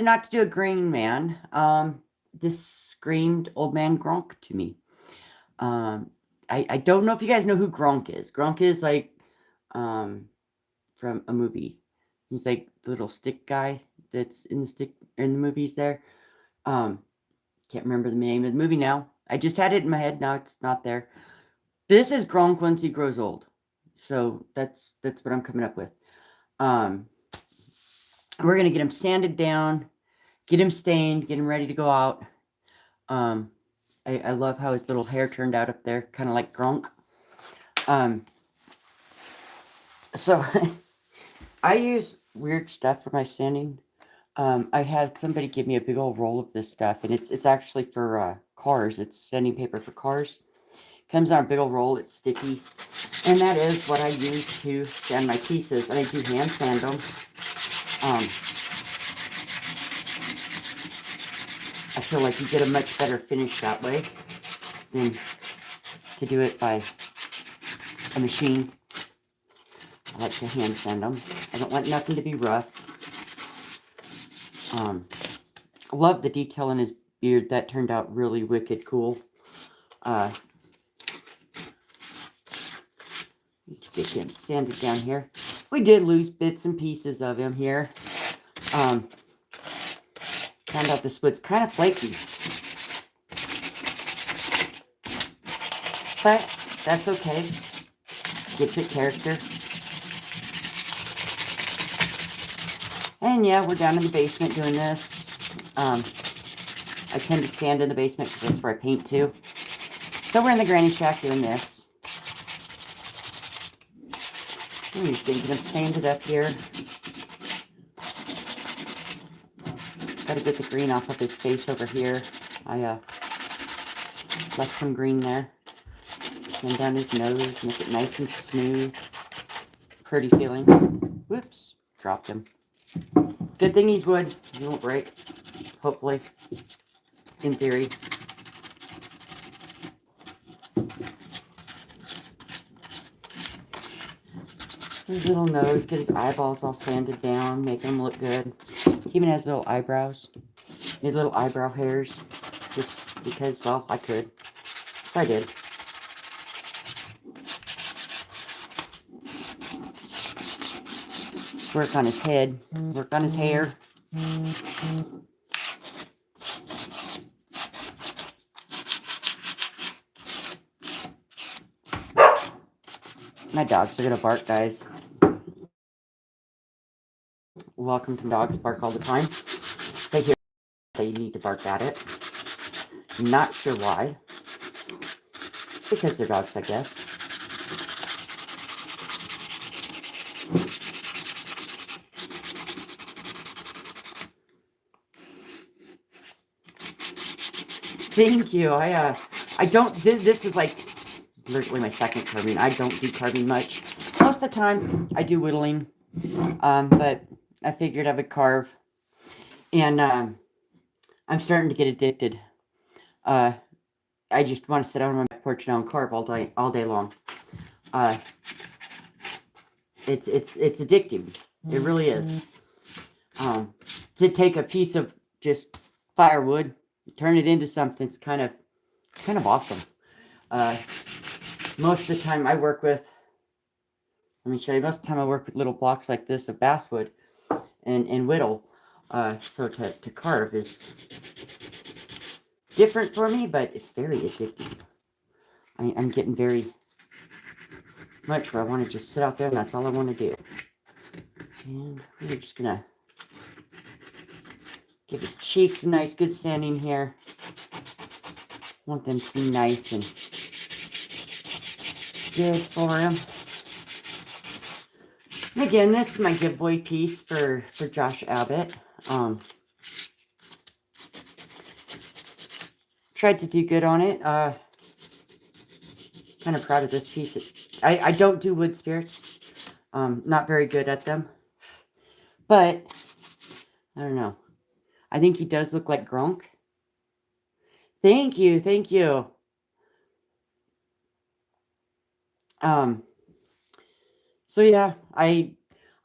not to do a Green Man. This screamed Old Man Gronk to me. Um, I don't know if you guys know who Gronk is. Gronk is like um, from a movie. He's like the little stick guy that's in the movies there. Um, can't remember the name of the movie now. I just had it in my head. Now it's not there. This is Gronk once he grows old. So that's what I'm coming up with. Um, we're gonna get him sanded down, get him stained, get him ready to go out. Um, I love how his little hair turned out up there, kind of like Gronk. Um, so I use weird stuff for my sanding. I had somebody give me a big old roll of this stuff, and it's actually for cars. It's sanding paper for cars. Comes on a big old roll. It's sticky, and that is what I use to sand my pieces. And I do hand sand them. Um, I feel like you get a much better finish that way than to do it by a machine. I like to hand sand them. I don't want nothing to be rough. Love the detail in his beard. That turned out really wicked cool. Let's get him sanded down here. We did lose bits and pieces of him here. Found out this wood's kind of flaky. But that's okay. Gives it character. And yeah, we're down in the basement doing this. I tend to stand in the basement because that's where I paint too. So we're in the granny shack doing this. I'm just thinking of sanded up here. Gotta get the green off of his face over here. I left some green there. Sand down his nose, make it nice and smooth. Pretty feeling. Whoops, dropped him. Good thing he's wood. He won't break. Hopefully. In theory. His little nose, get his eyeballs all sanded down, make him look good. He even has little eyebrows. His little eyebrow hairs. Just because, well, I could. So I did. Work on his head. Work on his hair. My dogs are gonna bark, guys. Welcome to dogs bark all the time. They hear they need to bark at it. Not sure why. Because they're dogs, I guess. Thank you. I don't. This is like literally my second carving. I don't do carving much. Most of the time, I do whittling. But I figured I would carve, and I'm starting to get addicted. I just want to sit out on my porch now and carve all day long. It's addictive. It really is. To take a piece of just firewood, turn it into something, it's kind of awesome. Most of the time I work with, let me show you, most of the time I work with little blocks like this of basswood and whittle. So to carve is different for me, but it's very addictive. I'm getting very much where I want to just sit out there and that's all I want to do. And we're just gonna give his cheeks a nice good sanding here. Want them to be nice and good for him. And again, this is my giveaway piece for Josh Abbott. Tried to do good on it. Kind of proud of this piece. I don't do wood spirits. Not very good at them. But, I don't know. I think he does look like Gronk. Thank you, thank you. So yeah, I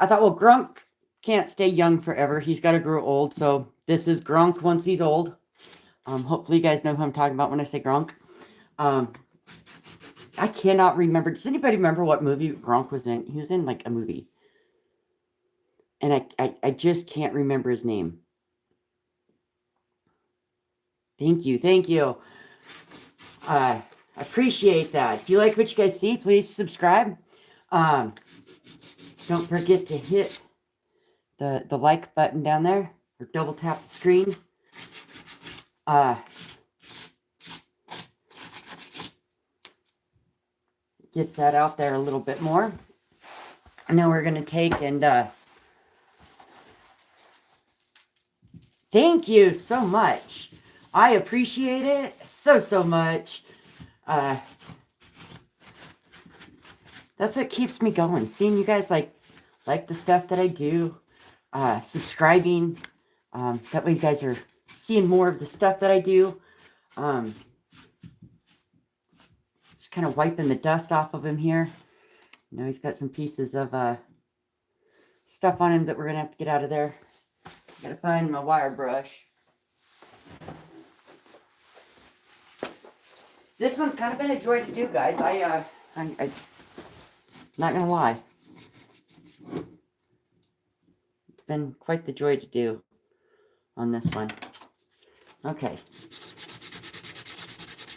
thought, well, Gronk can't stay young forever. He's got to grow old. So this is Gronk once he's old. Hopefully you guys know who I'm talking about when I say Gronk. I cannot remember. Does anybody remember what movie Gronk was in? He was in like a movie. And I just can't remember his name. Thank you. Thank you. I appreciate that. If you like what you guys see, please subscribe. Don't forget to hit the like button down there. Or double tap the screen. Gets that out there a little bit more. And now we're going to take and thank you so much. I appreciate it so much. That's what keeps me going. Seeing you guys like the stuff that I do. Subscribing. That way you guys are seeing more of the stuff that I do. Just kind of wiping the dust off of him here. Now he's got some pieces of stuff on him that we're going to have to get out of there. Gotta find my wire brush. This one's kind of been a joy to do, guys. I'm not gonna lie. It's been quite the joy to do on this one. Okay.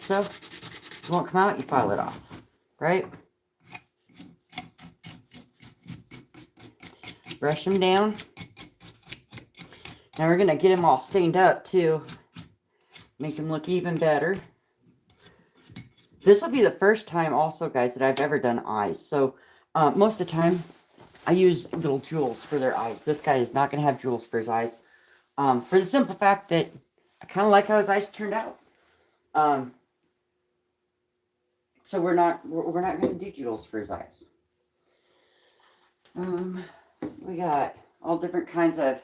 So, it won't come out, you file it off, right? Brush them down. Now we're going to get them all stained up too. Make them look even better. This will be the first time also, guys, that I've ever done eyes. So most of the time, I use little jewels for their eyes. This guy is not going to have jewels for his eyes. For the simple fact that I kind of like how his eyes turned out. So we're not going to do jewels for his eyes. We got all different kinds of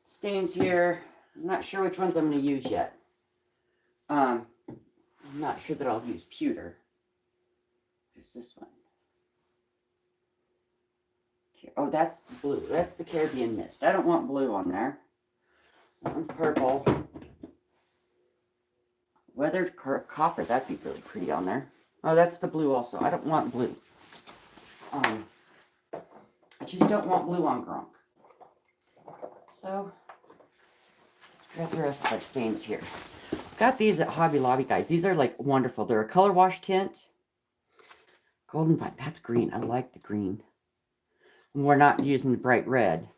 stains here. I'm not sure which ones I'm going to use yet. I'm not sure that I'll use pewter. What's this one? Oh, that's blue. That's the Caribbean Mist. I don't want blue on there. That one's purple. Weathered copper. That'd be really pretty on there. Oh, that's the blue also. I don't want blue. I just don't want blue on Gronk. So, let's grab the rest of our stains here. Got these at Hobby Lobby, guys. These are like wonderful. They're a color wash tint. Golden Vine. That's green. I like the green. And we're not using the bright red.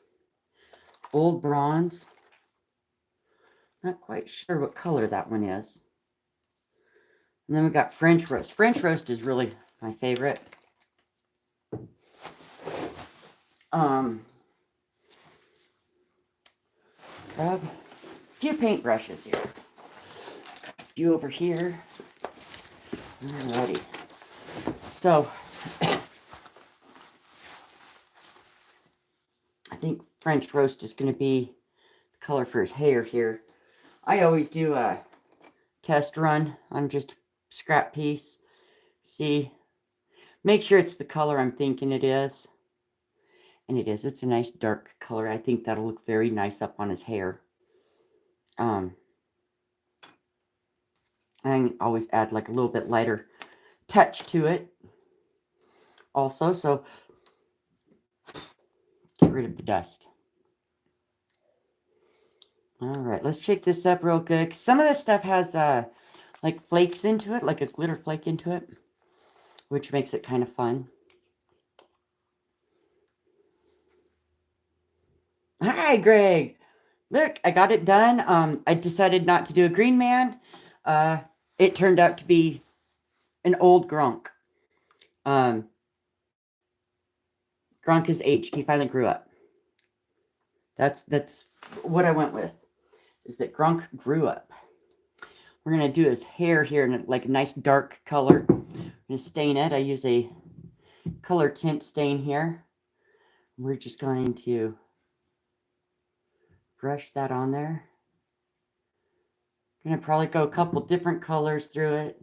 Old Bronze. Not quite sure what color that one is. And then we got French Roast. French Roast is really my favorite. Grab a few paintbrushes here. A few over here. Alrighty. So, I think French Roast is going to be the color for his hair here. I always do a test run on just a scrap piece. See, make sure it's the color I'm thinking it is. And it is. It's a nice dark color. I think that'll look very nice up on his hair. I always add like a little bit lighter touch to it. Also, so get rid of the dust. All right, let's shake this up real good. Some of this stuff has like flakes into it, like a glitter flake into it, which makes it kind of fun. Hi, Greg. Look, I got it done. I decided not to do a green man. It turned out to be an old Gronk. Gronk is aged. He finally grew up. That's what I went with. Is that Gronk grew up. We're going to do his hair here in like a nice dark color. I'm going to stain it. I use a color tint stain here. We're just going to brush that on there. I'm going to probably go a couple different colors through it.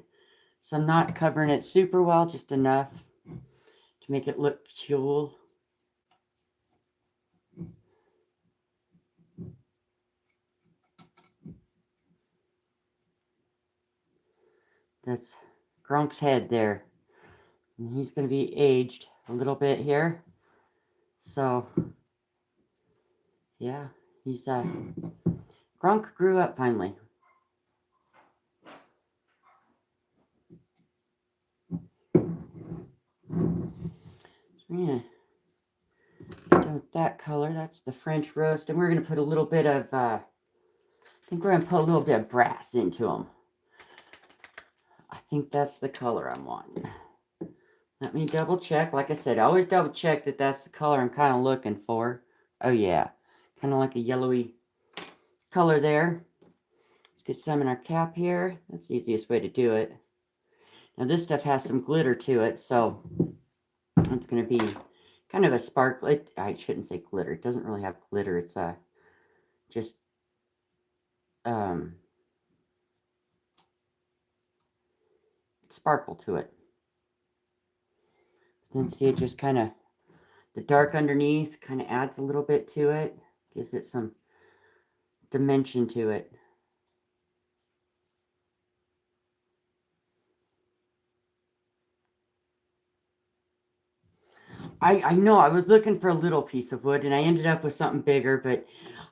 So I'm not covering it super well, just enough to make it look cool. That's Gronk's head there. And he's going to be aged a little bit here. So, yeah, he's, Gronk grew up finally. Yeah. Done with that color. That's the French roast. And we're going to put a little bit of, I think we're going to put a little bit of brass into them. I think that's the color I'm wanting. Let me double check. Like I said, I always double check that that's the color I'm kind of looking for. Oh, yeah. Kind of like a yellowy color there. Let's get some in our cap here. That's the easiest way to do it. Now, this stuff has some glitter to it, so it's going to be kind of a sparkle. I shouldn't say glitter. It doesn't really have glitter. It's just sparkle to it. Then see, it just kind of, the dark underneath kind of adds a little bit to it. Gives it some dimension to it. I know I was looking for a little piece of wood and I ended up with something bigger, but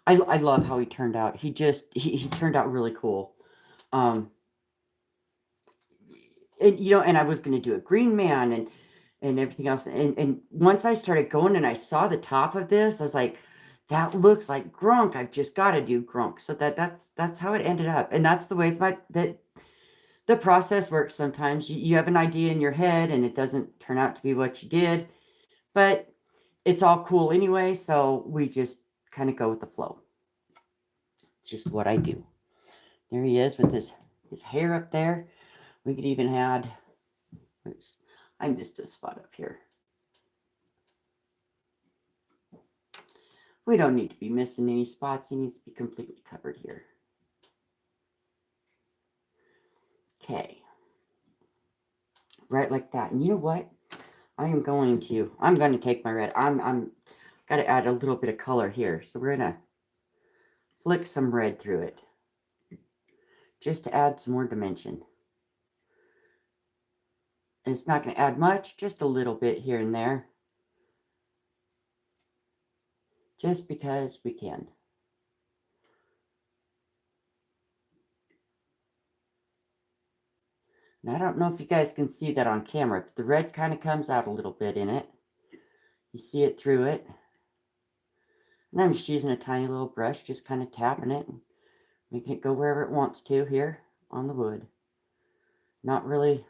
I love how he turned out. He turned out really cool. And, and I was going to do a green man and everything else. And once I started going and I saw the top of this, I was like, that looks like Gronk. I've just got to do Gronk. So that's how it ended up. And that's the way that the process works sometimes. You have an idea in your head and it doesn't turn out to be what you did. But it's all cool anyway, so we just kind of go with the flow. It's just what I do. There he is with his hair up there. We could even add, oops, I missed a spot up here. We don't need to be missing any spots. He needs to be completely covered here. Okay. Right like that. And you know what? I'm going to take my red. I'm got to add a little bit of color here. So we're going to flick some red through it. Just to add some more dimension. And it's not going to add much, just a little bit here and there. Just because we can. And I don't know if you guys can see that on camera, but the red kind of comes out a little bit in it. You see it through it. And I'm just using a tiny little brush, just kind of tapping it, and making it go wherever it wants to here on the wood. Not really,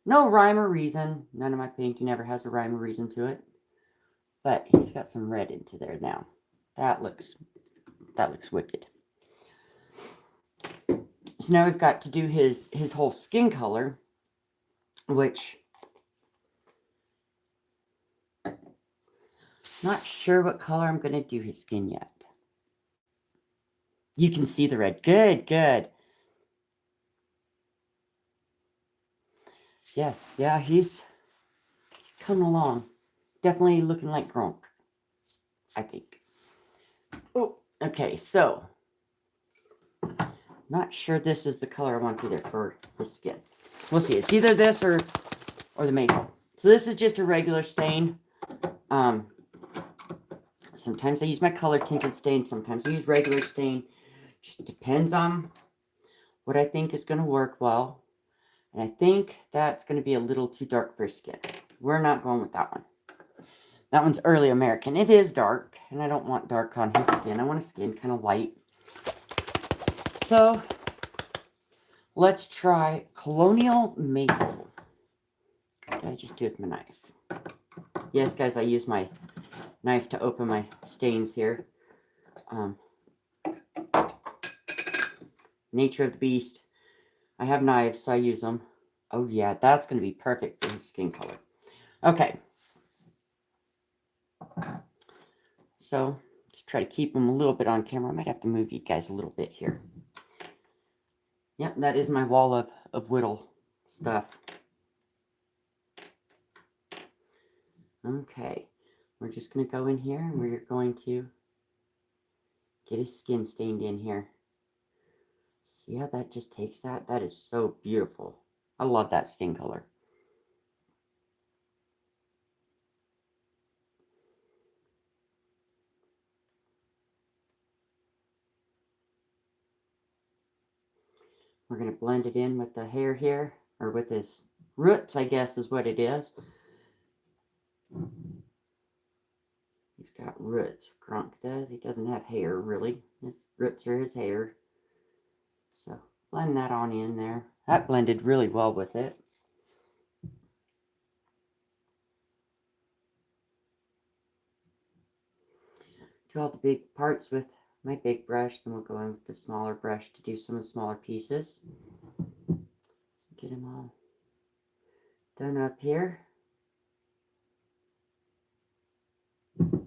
no rhyme or reason. None of my painting ever has a rhyme or reason to it. But he's got some red into there now. That looks wicked. So now we've got to do his whole skin color, which not sure what color I'm going to do his skin yet. You can see the red. Good, good. Yes, yeah, he's coming along. Definitely looking like Gronk, I think. Oh, okay, so not sure this is the color I want either for his skin. We'll see. It's either this or the maple. So this is just a regular stain. Sometimes I use my color tinted stain. Sometimes I use regular stain. Just depends on what I think is going to work well. And I think that's going to be a little too dark for his skin. We're not going with that one. That one's early American. It is dark, and I don't want dark on his skin. I want his skin kind of light. So, let's try Colonial Maple. I just do it with my knife. Yes, guys, I use my knife to open my stains here. Nature of the beast. I have knives, so I use them. Oh, yeah, that's going to be perfect for his skin color. Okay. So, let's try to keep him a little bit on camera. I might have to move you guys a little bit here. Yep, that is my wall of whittle stuff. Okay. We're just going to go in here, and we're going to get his skin stained in here. See how that just takes that? That is so beautiful. I love that stain color. We're going to blend it in with the hair here, or with his roots, I guess is what it is. He's got roots. Gronk does. He doesn't have hair, really. His roots are his hair. So blend that on in there. That blended really well with it. Do all the big parts with my big brush, then we'll go in with the smaller brush to do some of the smaller pieces. Get them all done up here. Let's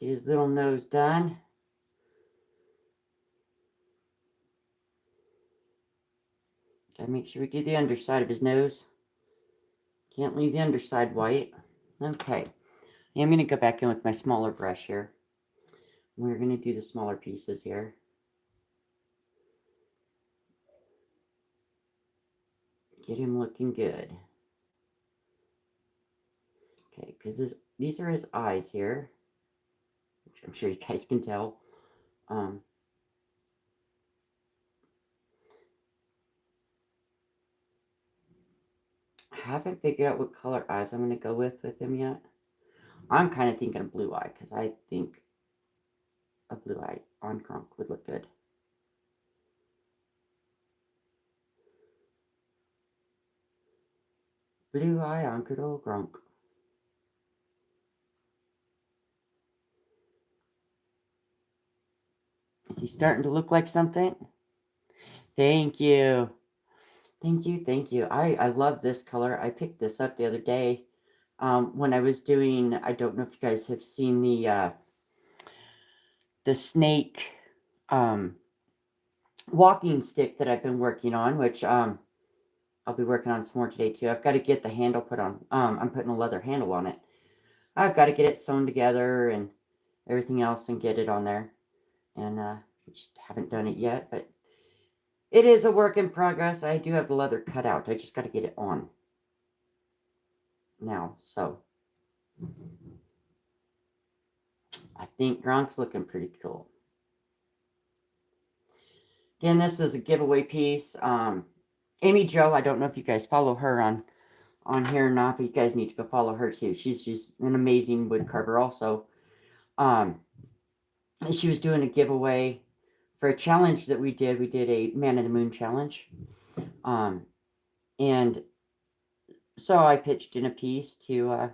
get his little nose done. Gotta make sure we do the underside of his nose. Can't leave the underside white. Okay. I'm going to go back in with my smaller brush here. We're going to do the smaller pieces here. Get him looking good. Okay, because these are his eyes here, which I'm sure you guys can tell. I haven't figured out what color eyes I'm going to go with him yet. I'm kind of thinking a blue eye, because I think a blue eye on Gronk would look good. Blue eye on good old Gronk. Is he starting to look like something? Thank you. Thank you, thank you. I love this color. I picked this up the other day when I was doing, I don't know if you guys have seen the snake walking stick that I've been working on, which I'll be working on some more today too. I've got to get the handle put on. I'm putting a leather handle on it. I've got to get it sewn together and everything else and get it on there. And we just haven't done it yet, but it is a work in progress. I do have the leather cut out. I just got to get it on now. So I think Gronk's looking pretty cool. Again, this is a giveaway piece. Amy Jo, I don't know if you guys follow her on here or not, but you guys need to go follow her too. She's just an amazing wood carver also. She was doing a giveaway for a challenge that we did. We did a Man in the Moon challenge. And so I pitched in a piece to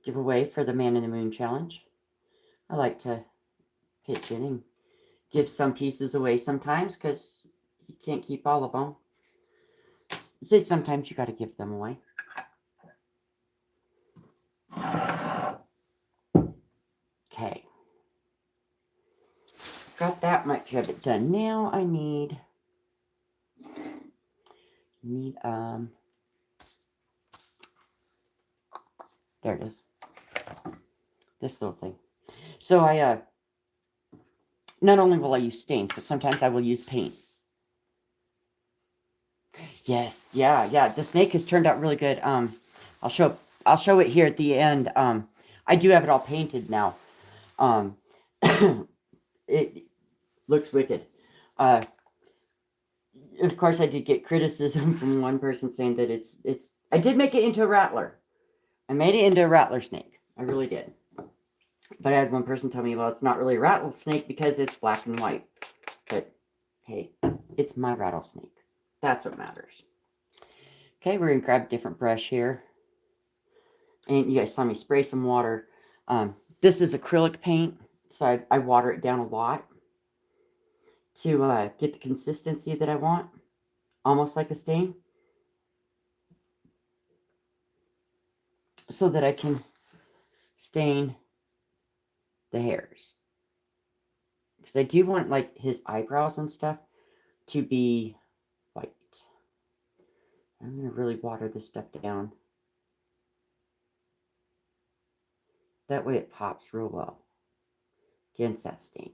give away for the Man in the Moon challenge. I like to pitch in and give some pieces away sometimes because you can't keep all of them. So sometimes you got to give them away. Okay. Got that much of it done. Now I need there it is. This little thing. So I not only will I use stains, but sometimes I will use paint. Yes, yeah. The snake has turned out really good. I'll show it here at the end. I do have it all painted now. It looks wicked. Of course, I did get criticism from one person saying that it's. I did make it into a rattler. I made it into a rattler snake. I really did. But I had one person tell me, well, it's not really a rattlesnake because it's black and white. But hey, it's my rattlesnake. That's what matters. Okay, we're going to grab a different brush here. And you guys saw me spray some water. This is acrylic paint, so I water it down a lot to get the consistency that I want. Almost like a stain. So that I can stain the hairs. Because I do want, like, his eyebrows and stuff to be white. I'm going to really water this stuff down. That way it pops real well. against that stain.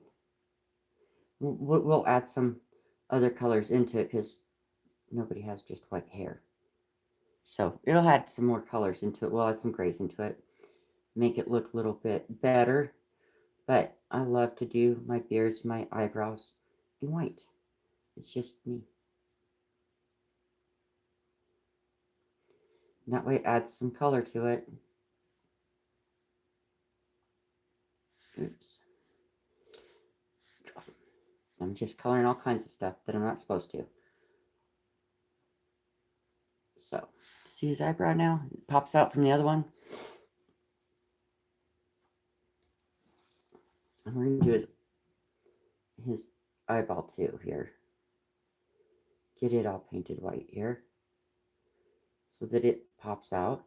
We'll add some other colors into it because nobody has just white hair. So it'll add some more colors into it. We'll add some grays into it. Make it look a little bit better. But I love to do my beards, my eyebrows in white. It's just me. And that way it adds some color to it. Oops. I'm just coloring all kinds of stuff that I'm not supposed to. So, see his eyebrow now? It pops out from the other one. And we're going to do his eyeball too here. Get it all painted white here so that it pops out.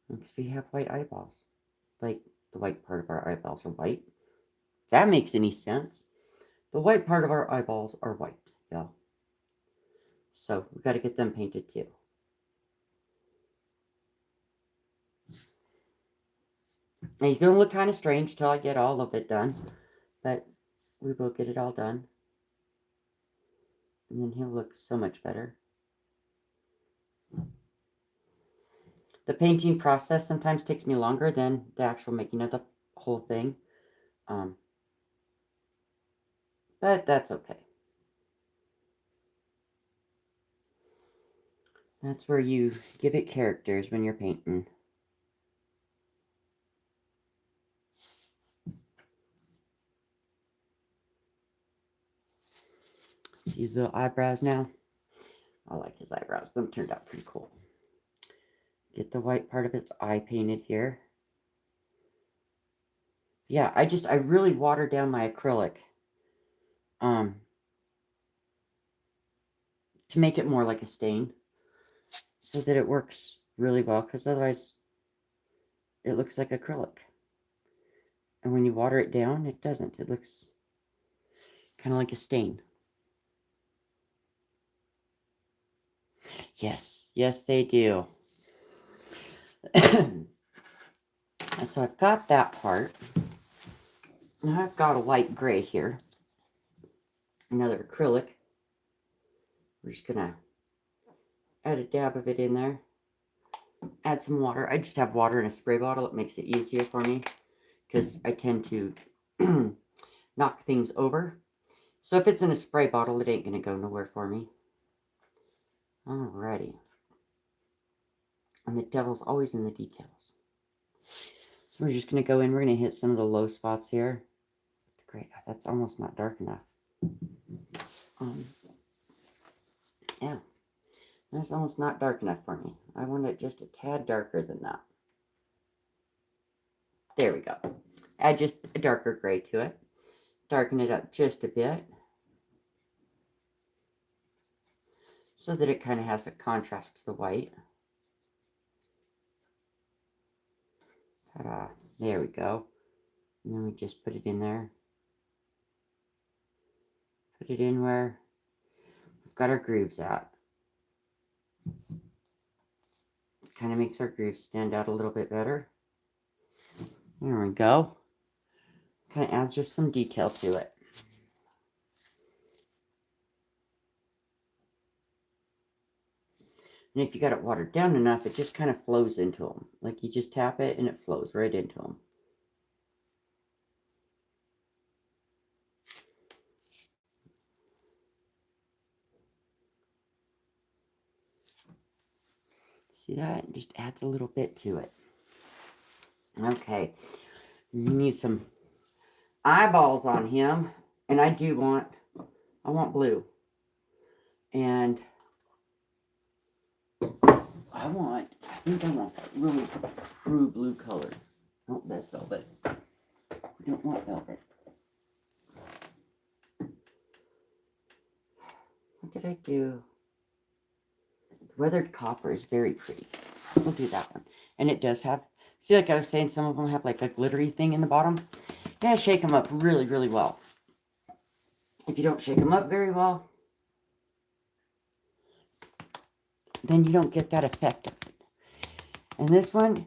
Because we have white eyeballs. Like the white part of our eyeballs are white. If that makes any sense. The white part of our eyeballs are white, y'all. So we got to get them painted too. And he's going to look kind of strange till I get all of it done. But we will get it all done. And then he'll look so much better. The painting process sometimes takes me longer than the actual making of the whole thing. But that's okay. That's where you give it characters when you're painting. See the eyebrows now? I like his eyebrows. Them turned out pretty cool. Get the white part of its eye painted here. Yeah, I really watered down my acrylic. To make it more like a stain. So that it works really well. Because otherwise, it looks like acrylic. And when you water it down, it doesn't. It looks kind of like a stain. Yes, yes they do. So I've got that part. Now I've got a white gray here. Another acrylic. We're just going to add a dab of it in there. Add some water. I just have water in a spray bottle. It makes it easier for me because I tend to knock things over. So if it's in a spray bottle, it ain't going to go nowhere for me. Alrighty. And the devil's always in the details. So we're just going to go in. We're going to hit some of the low spots here. Great. That's almost not dark enough. Yeah. That's almost not dark enough for me. I want it just a tad darker than that. There we go. Add just a darker gray to it. Darken it up just a bit. So that it kind of has a contrast to the white. Ta-da. There we go. And then we just put it in there. Put it in where we've got our grooves at. Kind of makes our grooves stand out a little bit better. There we go. Kind of adds just some detail to it. And if you got it watered down enough, it just kind of flows into them. Like you just tap it and it flows right into them. See that? It just adds a little bit to it. Okay. You need some eyeballs on him. And I want blue. And I think I want that really true blue color. Oh, that's velvet. We don't want velvet. What did I do? The weathered copper is very pretty. We'll do that one. And it does have, see, like I was saying, some of them have like a glittery thing in the bottom. Yeah, shake them up really, really well. If you don't shake them up very well, then you don't get that effect of it. And this one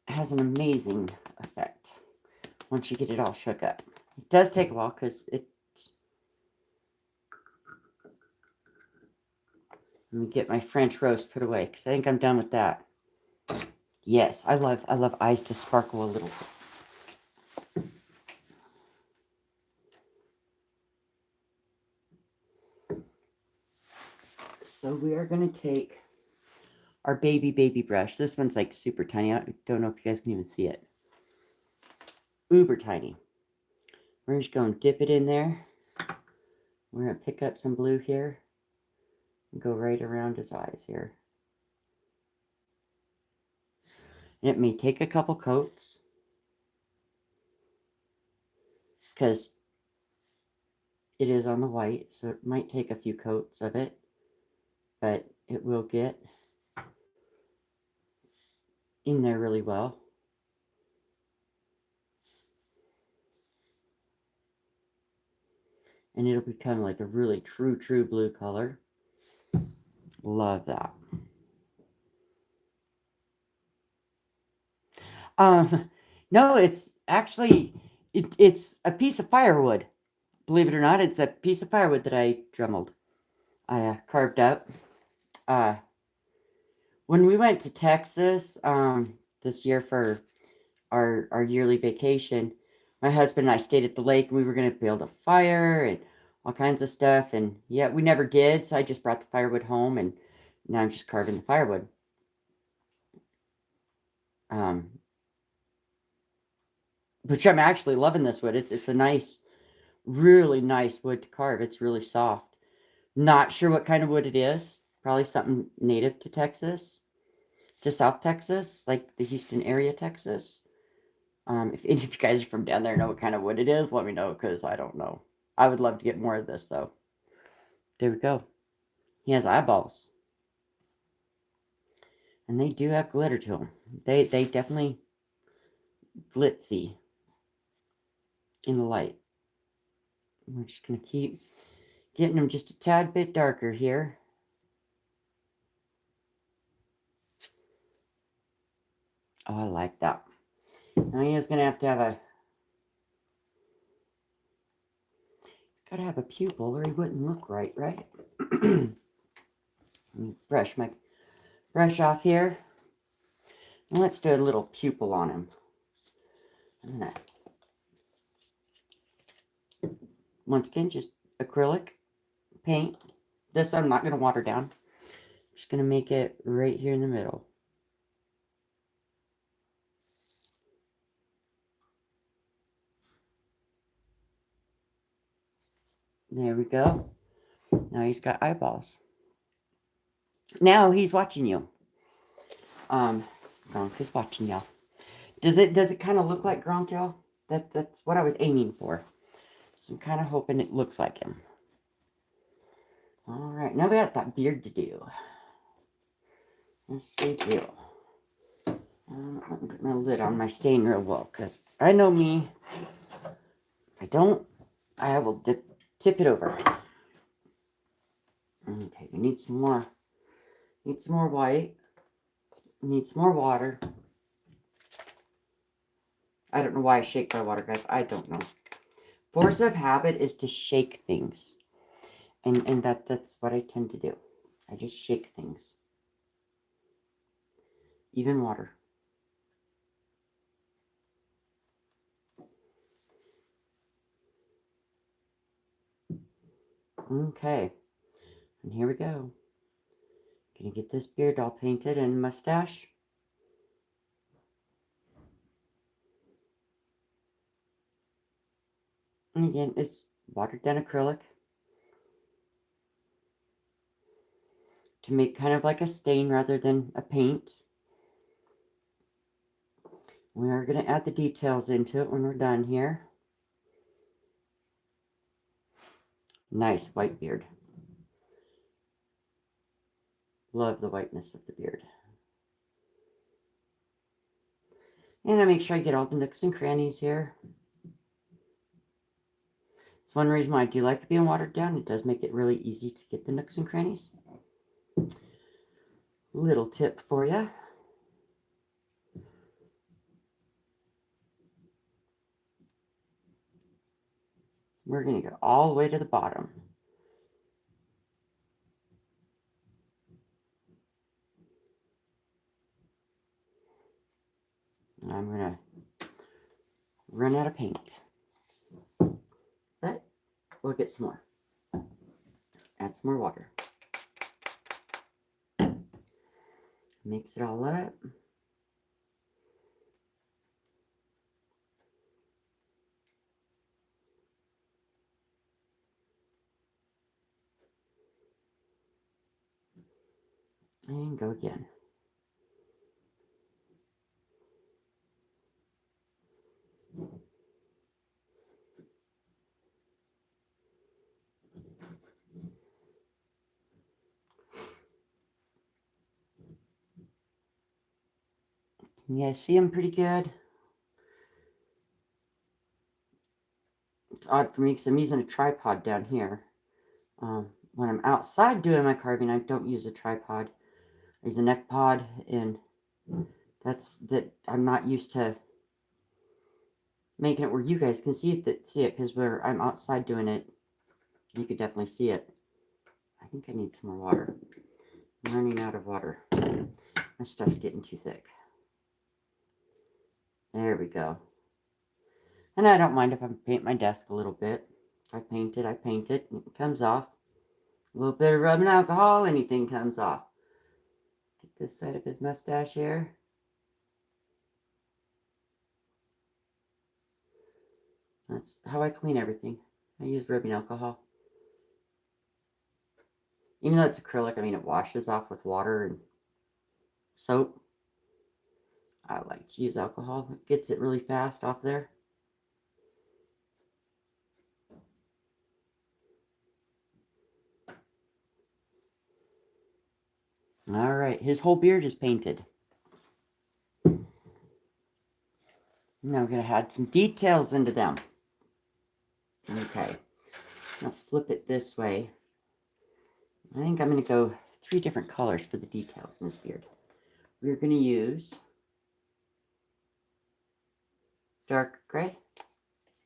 has an amazing effect once you get it all shook up. It does take a while because it. Let me get my French roast put away because I think I'm done with that. Yes, I love eyes to sparkle a little bit. So we are going to take our baby brush. This one's like super tiny. I don't know if you guys can even see it. Uber tiny. We're just going to dip it in there. We're going to pick up some blue here and go right around his eyes here. It may take a couple coats because it is on the white, so it might take a few coats of it, but it will get in there really well. And it'll become like a really true blue color. Love that. No, it's actually, it's a piece of firewood. Believe it or not, it's a piece of firewood that I dremeled. I carved up. When we went to Texas this year for our yearly vacation, my husband and I stayed at the lake, and we were going to build a fire and all kinds of stuff. And yeah, we never did, so I just brought the firewood home, and now I'm just carving the firewood. Which I'm actually loving this wood. It's a nice, really nice wood to carve. It's really soft. Not sure what kind of wood it is. Probably something native to Texas, to South Texas, like the Houston area, Texas. If any of you guys are from down there know what kind of wood it is, let me know, because I don't know. I would love to get more of this, though. There we go. He has eyeballs. And they do have glitter to them. They definitely glitzy in the light. We're just going to keep getting them just a tad bit darker here. Oh, I like that. Now he is going to have a... Gotta have a pupil or he wouldn't look right, right? Let me brush my brush off here. And let's do a little pupil on him. I'm gonna, once again, just acrylic paint. This I'm not going to water down. Just going to make it right here in the middle. There we go. Now he's got eyeballs. Now he's watching you. Gronk is watching y'all. Does it kind of look like Gronk, y'all? That's what I was aiming for. So I'm kind of hoping it looks like him. Alright, now we got that beard to do. Yes, we do. Let me put my lid on my stain real well, because I know me. If I don't, I will tip it over. Okay, we need some more. Need some more white. Need some more water. I don't know why I shake my water, guys. I don't know. Force of habit is to shake things. And that's what I tend to do. I just shake things. Even water. Okay. And here we go. Gonna get this beard all painted and mustache. And again, it's watered down acrylic. To make kind of like a stain rather than a paint. We are going to add the details into it when we're done here. Nice white beard. Love the whiteness of the beard. And I make sure I get all the nooks and crannies here. It's one reason why I do like it being watered down. It does make it really easy to get the nooks and crannies. Little tip for you. We're going to go all the way to the bottom. I'm going to run out of paint. But we'll get some more. Add some more water. Mix it all up. And go again. Can you guys see them pretty good? It's odd for me because I'm using a tripod down here. When I'm outside doing my carving, I don't use a tripod. I use a neck pod, and I'm not used to making it where you guys can see it because where I'm outside doing it, you could definitely see it. I think I need some more water. I'm running out of water. My stuff's getting too thick. There we go. And I don't mind if I paint my desk a little bit. If I paint it, it comes off. A little bit of rubbing alcohol, anything comes off. Get this side of his mustache here. That's how I clean everything. I use rubbing alcohol. Even though it's acrylic, I mean, it washes off with water and soap. I like to use alcohol. It gets it really fast off there. All right, his whole beard is painted. Now we're going to add some details into them. Okay, now flip it this way. I think I'm going to go 3 different colors for the details in his beard. We're going to use dark gray,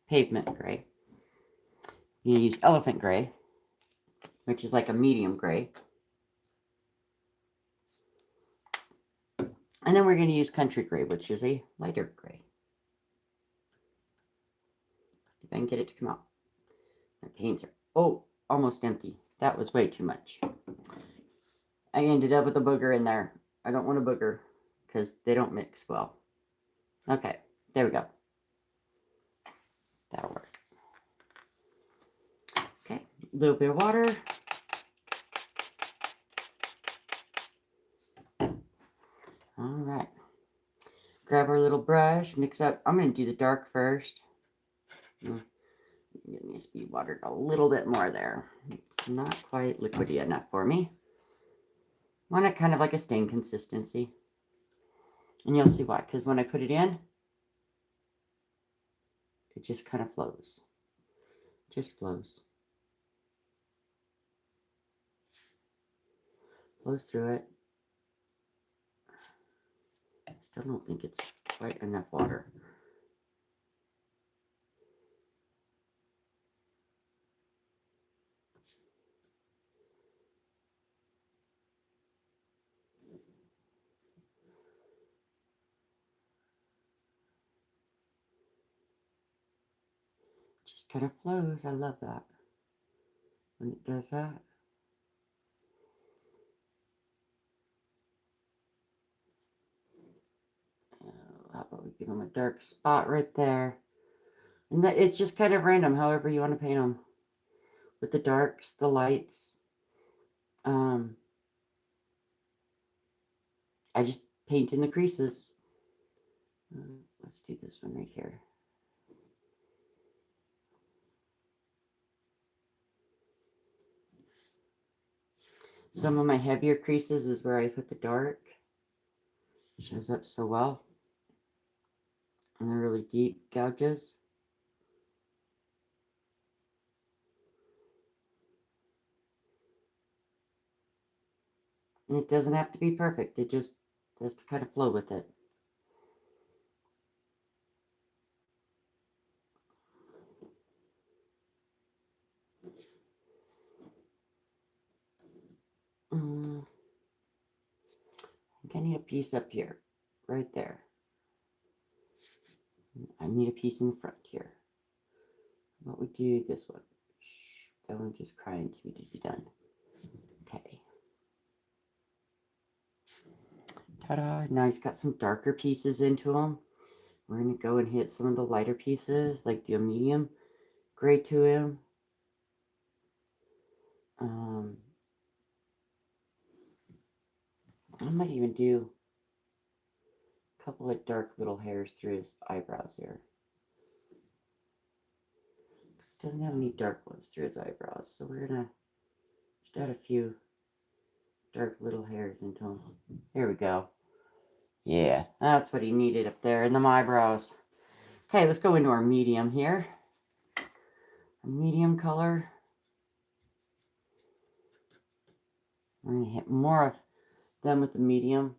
pavement gray. You're going to use elephant gray, which is like a medium gray. And then we're going to use country gray, which is a lighter gray. If I can get it to come out. My paints are, almost empty. That was way too much. I ended up with a booger in there. I don't want a booger because they don't mix well. Okay, there we go. That'll work. Okay, a little bit of water. All right. Grab our little brush, mix up. I'm going to do the dark first. It needs to be watered a little bit more there. It's not quite liquidy enough for me. Want it kind of like a stain consistency. And you'll see why, because when I put it in, it just kind of flows. Just flows. Flows through it. Still don't think it's quite enough water. Just kind of flows. I love that. When it does that. How about we give them a dark spot right there. And that it's just kind of random, however you want to paint them. With the darks, the lights. I just paint in the creases. Let's do this one right here. Some of my heavier creases is where I put the dark. It shows up so well. And they're really deep gouges. And it doesn't have to be perfect. It just has to kind of flow with it. I need a piece up here, right there. I need a piece in the front here. What would do this one? That one just crying to be done. Okay. Ta-da! Now he's got some darker pieces into him. We're going to go and hit some of the lighter pieces, like the medium gray to him. I might even do a couple of dark little hairs through his eyebrows here. He doesn't have any dark ones through his eyebrows, so we're going to just add a few dark little hairs into him. Here we go. Yeah, that's what he needed up there in the eyebrows. Okay, let's go into our medium here. Our medium color. We're going to hit more of them with the medium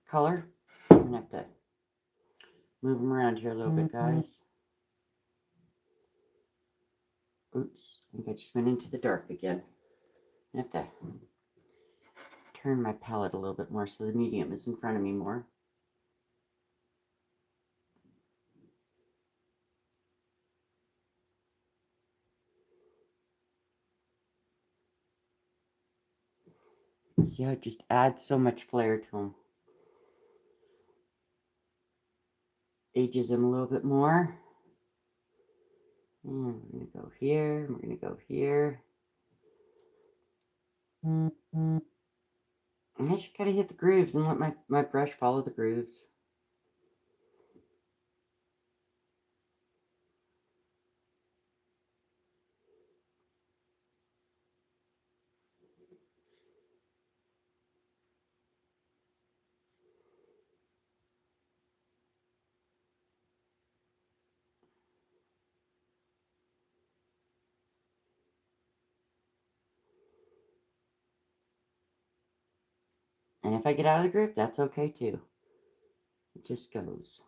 color. I'm going to have to move them around here a little bit, guys. Oops, I think I just went into the dark again. I have to turn my palette a little bit more so the medium is in front of me more. See how it just adds so much flair to them. Ages them a little bit more. And we're going to go here, we're going to go here. And I just gotta hit the grooves and let my brush follow the grooves. And if I get out of the groove, that's okay too. It just goes.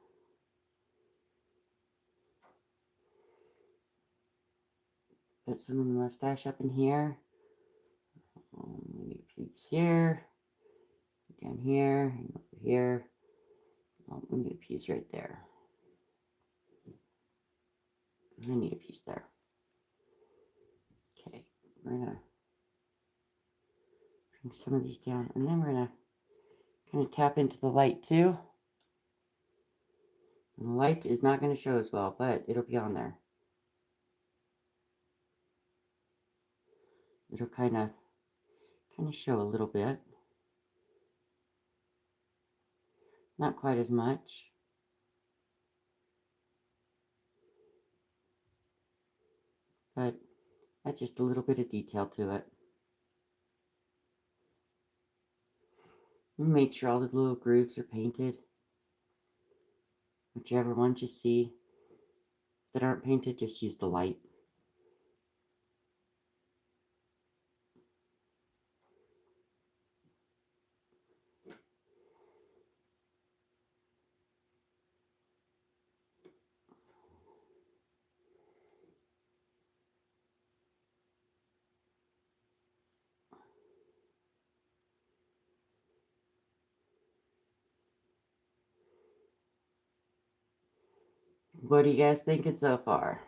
Put some of the mustache up in here. Maybe a piece here. Down here. And over here. Oh, we need a piece right there. I need a piece there. Okay. We're going to bring some of these down. And then we're going to kind of tap into the light too. And the light is not going to show as well, but it'll be on there. It'll kind of show a little bit. Not quite as much. But that's just a little bit of detail to it. And make sure all the little grooves are painted. Whichever ones you see that aren't painted, just use the light. What do you guys thinking so far?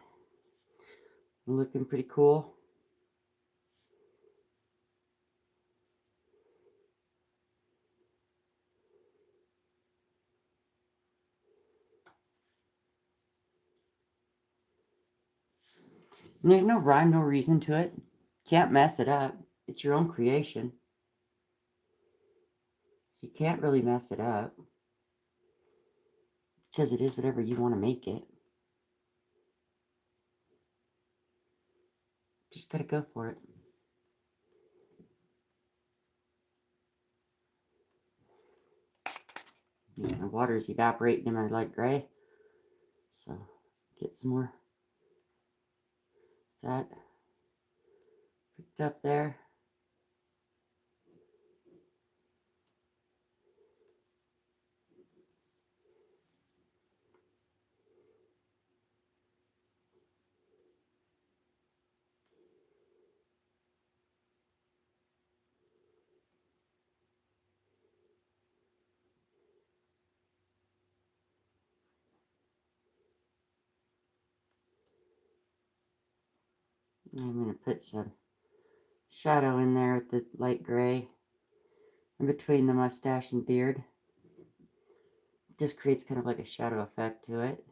Looking pretty cool. And there's no rhyme, no reason to it. Can't mess it up. It's your own creation. So you can't really mess it up. Because it is whatever you want to make it. Just gotta go for it. Yeah, the water is evaporating in my light gray. So get some more of that picked up there. I'm going to put some shadow in there with the light gray in between the mustache and beard. Just creates kind of like a shadow effect to it.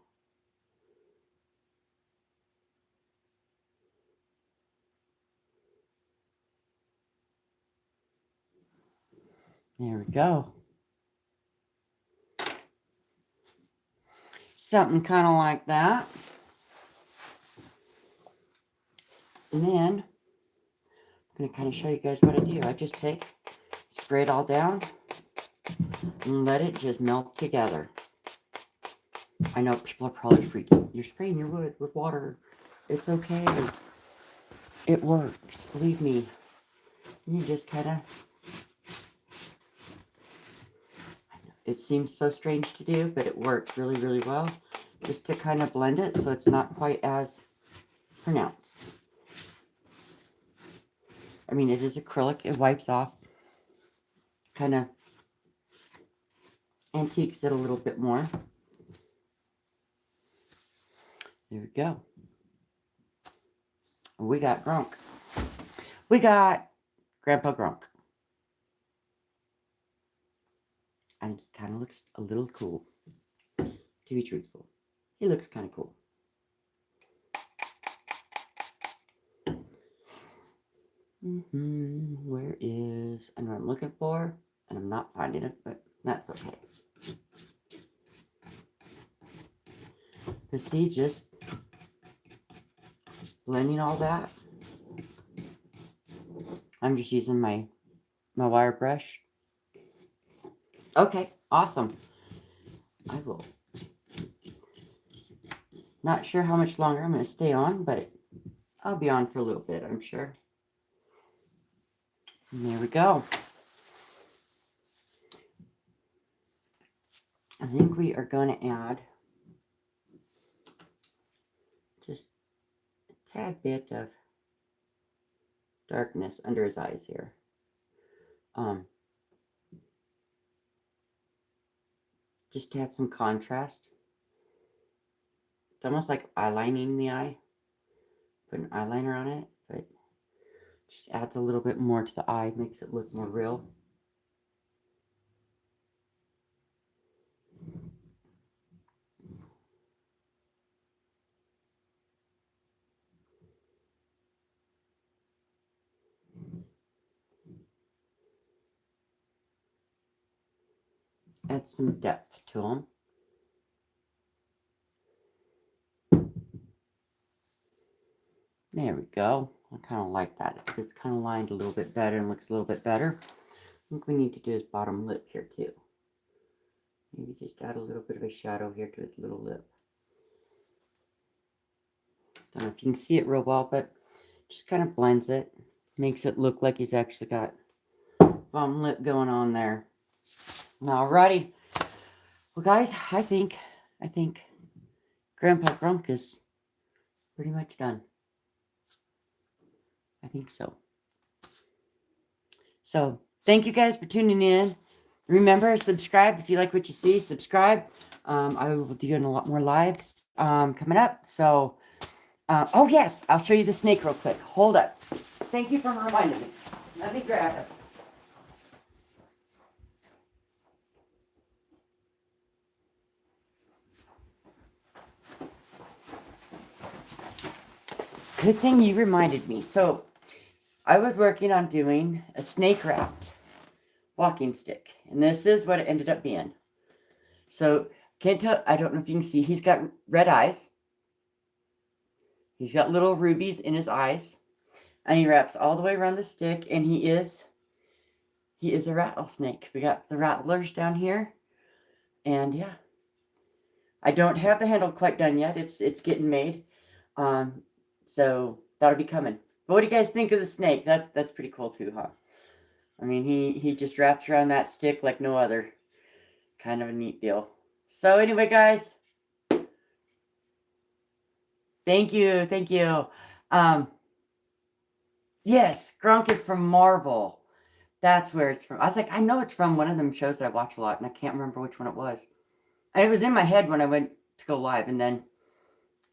There we go. Something kind of like that. And then I'm going to kind of show you guys what I do. I just spray it all down, and let it just melt together. I know people are probably freaking. You're spraying your wood with water. It's okay. It works. Believe me. You just kind of... It seems so strange to do, but it works really, really well. Just to kind of blend it so it's not quite as pronounced. I mean, it is acrylic. It wipes off. Kind of antiques it a little bit more. There we go. We got Gronk. We got Grandpa Gronk. And he kind of looks a little cool, to be truthful. He looks kind of cool. Where is... I know what I'm looking for, and I'm not finding it, but that's okay. But see, just blending all that. I'm just using my wire brush. Okay, awesome. I will. Not sure how much longer I'm going to stay on, but I'll be on for a little bit, I'm sure. And there we go. I think we are going to add just a tad bit of darkness under his eyes here. Just to add some contrast. It's almost like eyelining the eye. Put an eyeliner on it, but just adds a little bit more to the eye, makes it look more real. Add some depth to them. There we go. I kind of like that. It's kind of lined a little bit better and looks a little bit better. I think we need to do his bottom lip here too. Maybe just add a little bit of a shadow here to his little lip. Don't know if you can see it real well, but just kind of blends it. Makes it look like he's actually got bottom lip going on there. Alrighty. Well, guys, I think Grandpa Gronk is pretty much done. I think so. So, thank you guys for tuning in. Remember, subscribe if you like what you see. Subscribe. I will be doing a lot more lives coming up. So, oh yes, I'll show you the snake real quick. Hold up. Thank you for reminding me. Let me grab it. Good thing you reminded me. So, I was working on doing a snake wrapped walking stick. And this is what it ended up being. So, can't tell, I don't know if you can see, he's got red eyes. He's got little rubies in his eyes. And he wraps all the way around the stick. And he is a rattlesnake. We got the rattlers down here. And yeah. I don't have the handle quite done yet. It's getting made. So that'll be coming. But what do you guys think of the snake? That's pretty cool too, huh? I mean, he just wraps around that stick like no other. Kind of a neat deal. So anyway, guys. Thank you. Yes, Gronk is from Marvel. That's where it's from. I was like, I know it's from one of them shows that I watch a lot, and I can't remember which one it was. And it was in my head when I went to go live, and then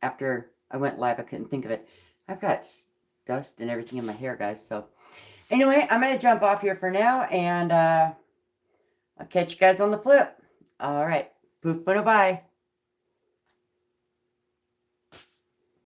after I went live, I couldn't think of it. I've got dust and everything in my hair, guys. So anyway, I'm going to jump off here for now, and I'll catch you guys on the flip. All right. Poof, bye.